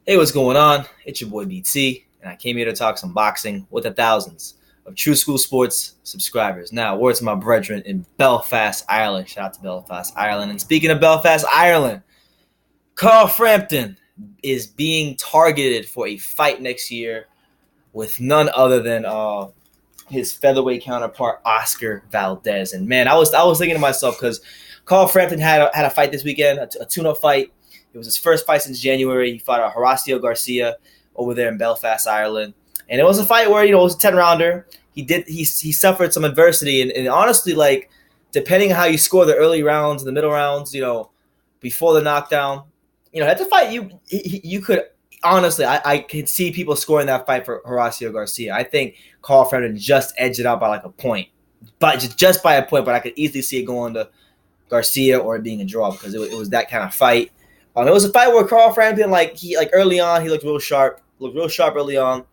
Hey, what's going on? It's your boy BT, and I came here to talk some boxing with the thousands of True School Sports subscribers. Now, words to my brethren in Belfast, Ireland. Shout out to Belfast, Ireland. And speaking of Belfast, Ireland, Carl Frampton is being targeted for a fight next year with none other than his featherweight counterpart Oscar Valdez. And man, I was thinking to myself because Carl Frampton had a fight this weekend, a tune-up fight. It was his first fight since January. He fought Horacio Garcia over there in Belfast, Ireland, and it was a fight where it was a 10-rounder. He suffered some adversity, and honestly, like depending on how you score the early rounds and the middle rounds, before the knockdown, that's a fight you could honestly, I can see people scoring that fight for Horacio Garcia. I think Carl Frampton just edged it out by like a point, but just by a point. But I could easily see it going to Garcia or it being a draw because it was that kind of fight. It was a fight where Carl Frampton, early on, he looked real sharp. Looked real sharp early on.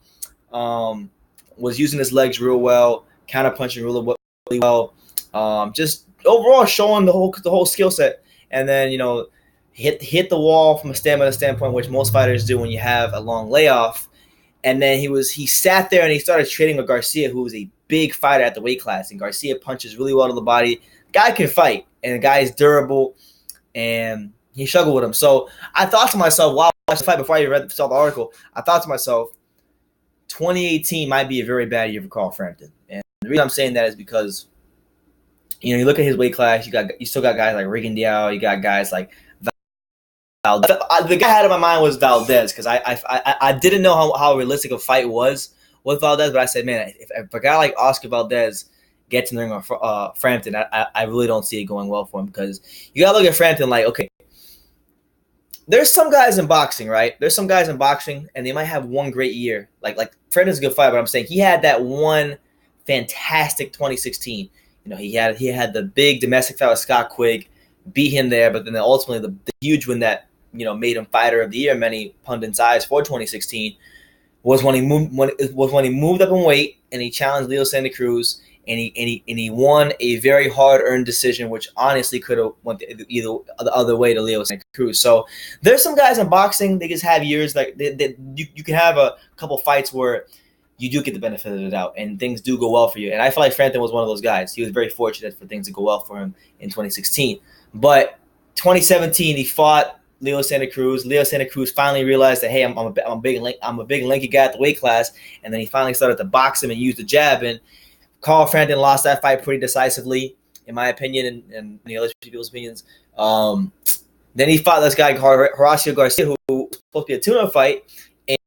Was using his legs real well, counter punching really well. Just overall showing the whole skill set. And then hit the wall from a stamina standpoint, which most fighters do when you have a long layoff. And then he sat there and he started trading with Garcia, who was a big fighter at the weight class. And Garcia punches really well to the body. Guy can fight, and the guy is durable, and he struggled with him. So I thought to myself, wow, watch the fight before I saw the article. I thought to myself, 2018 might be a very bad year for Carl Frampton. And the reason I'm saying that is because, you look at his weight class, you still got guys like Rigondeaux, you got guys like Valdez. The guy I had in my mind was Valdez because I didn't know how realistic a fight was with Valdez, but I said, man, if a guy like Oscar Valdez gets in the ring on Frampton, I really don't see it going well for him because you got to look at Frampton like, okay, there's some guys in boxing, right? There's some guys in boxing, and they might have one great year. Like Frampton's a good fighter, but I'm saying he had that one fantastic 2016. He had the big domestic fight with Scott Quigg, beat him there, but then ultimately the huge win that made him fighter of the year in many pundits' eyes for 2016 was when he moved up in weight and he challenged Leo Santa Cruz. And he won a very hard-earned decision, which honestly could have went either the other way to Leo Santa Cruz. So there's some guys in boxing, they just have years like you can have a couple fights where you do get the benefit of the doubt and things do go well for you. And I feel like Frampton was one of those guys. He was very fortunate for things to go well for him in 2016. But 2017, he fought Leo Santa Cruz. Leo Santa Cruz finally realized that, hey, I'm a big lanky guy at the weight class, and then he finally started to box him and use the jab. And Carl Frampton lost that fight pretty decisively, in my opinion, and other people's opinions. Then he fought this guy, Horacio Garcia, who was supposed to be a tune-up fight,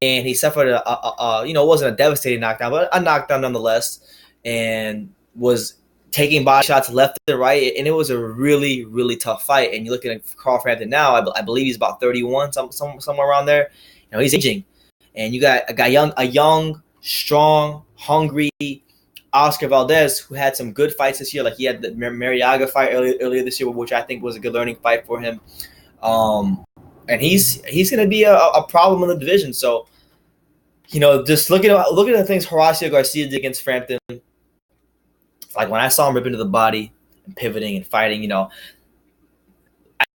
and he suffered it wasn't a devastating knockdown, but a knockdown nonetheless, and was taking body shots left and right, and it was a really, really tough fight. And you look at Carl Frampton now, I believe he's about 31, somewhere around there. He's aging, and you got a young, strong, hungry Oscar Valdez, who had some good fights this year. Like he had the Mariaga fight earlier this year, which I think was a good learning fight for him. And he's going to be a problem in the division. So, just looking at the things Horacio Garcia did against Frampton, like when I saw him rip into the body and pivoting and fighting,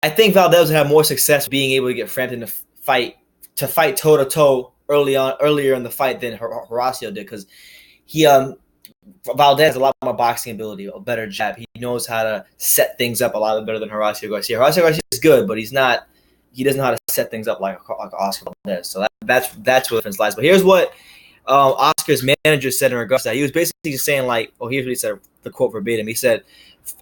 I think Valdez would have more success being able to get Frampton to fight toe to toe earlier in the fight than Horacio did, because Valdez has a lot more boxing ability, a better jab. He knows how to set things up a lot better than Horacio Garcia. Horacio Garcia is good, but he doesn't know how to set things up like Oscar Valdez. So that's where the difference lies. But here's what Oscar's manager said in regards to that. He was basically just saying here's what he said, the quote verbatim. He said,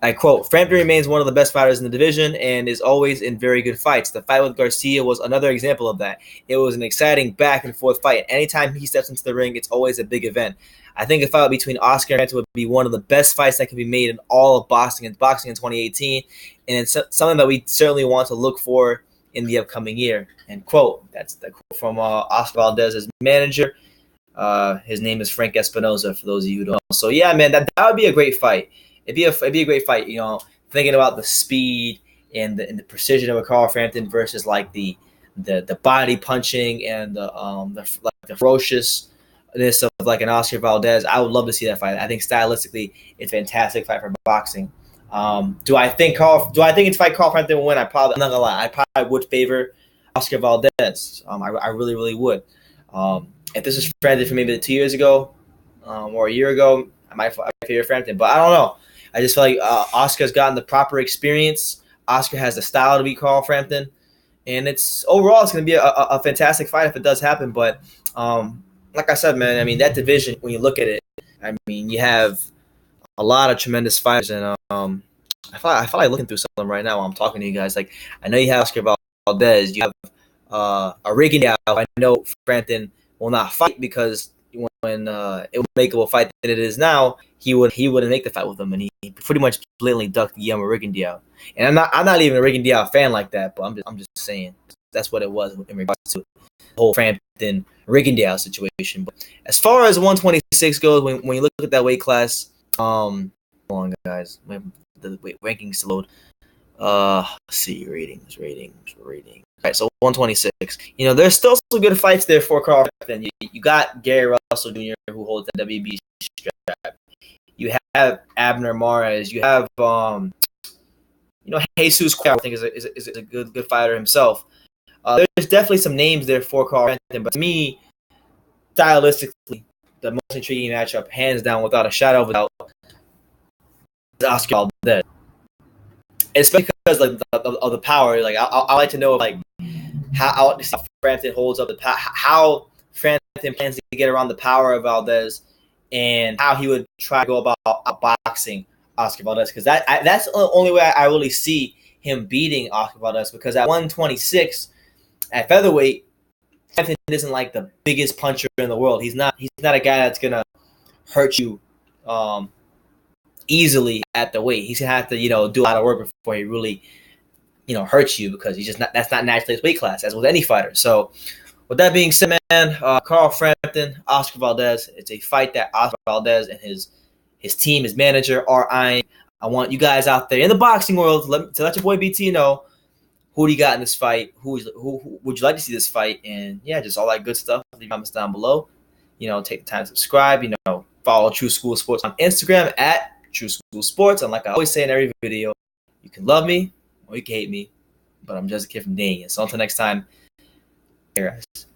I quote, Frampton remains one of the best fighters in the division and is always in very good fights. The fight with Garcia was another example of that. It was an exciting back and forth fight. Anytime he steps into the ring, it's always a big event. I think a fight between Oscar and Frampton would be one of the best fights that can be made in all of boxing in 2018. And it's something that we certainly want to look for in the upcoming year. End quote. That's the quote from Oscar Valdez's manager. His name is Frank Espinoza, for those of you who don't know. So yeah, man, that would be a great fight. It'd be a great fight. Thinking about the speed and the precision of a Carl Frampton versus like the body punching and the ferociousness of like an Oscar Valdez. I would love to see that fight. I think stylistically, it's a fantastic fight for boxing. Do I think it's fight Carl Frampton will win? I'm not gonna lie. I probably would favor Oscar Valdez. I really, really would. If this was Frampton for maybe 2 years ago or a year ago, I might favor Frampton. But I don't know. I just feel like Oscar's gotten the proper experience. Oscar has the style to beat Carl Frampton. And it's going to be a fantastic fight if it does happen. But like I said, man, I mean, that division, when you look at it, I mean, you have a lot of tremendous fighters. And I feel like looking through some of them right now while I'm talking to you guys. Like, I know you have Oscar Valdez. You have a Rigondeaux. I know Frampton will not fight because when it would make a fight than it is now, he wouldn't make the fight with him, and he pretty much blatantly ducked Guillermo Rigondeaux. And I'm not even a Rigondeaux fan like that, but I'm just saying that's what it was in regards to the whole Frampton Rigondeaux situation. But as far as 126 goes, when you look at that weight class, hold on, guys, the weight rankings load. Let's see, ratings. All right, so 126. You know, there's still some good fights there for Carl Frampton. You got Gary Russell Jr., who holds the WB strap. You have Abner Mares. You have Jesus Cuellar, I think is a good fighter himself. There's definitely some names there for Carl Frampton, but to me, stylistically, the most intriguing matchup, hands down, without a shadow of a doubt, is Oscar Valdez. Especially because of the power. Like I like to know how Frampton holds up the power, how Frampton plans to get around the power of Valdez, and how he would try to go about outboxing Oscar Valdez. Because that's the only way I really see him beating Oscar Valdez. Because at 126 at featherweight, Frampton isn't like the biggest puncher in the world. He's not a guy that's gonna hurt you easily at the weight. He's gonna have to do a lot of work before he really hurts you, because that's not naturally his weight class, as with any fighter. So with that being said, man, Carl Frampton, Oscar Valdez, it's a fight that Oscar Valdez and his team, his manager, are eyeing. I want you guys out there in the boxing world to let your boy BT know, who do you got in this fight? Who would you like to see this fight? And yeah, just all that good stuff. Leave comments down below. Take the time to subscribe. Follow True School Sports on Instagram at True School Sports. And like I always say in every video, you can love me or you can hate me, but I'm just a kid from Dania. So until next time, here guys.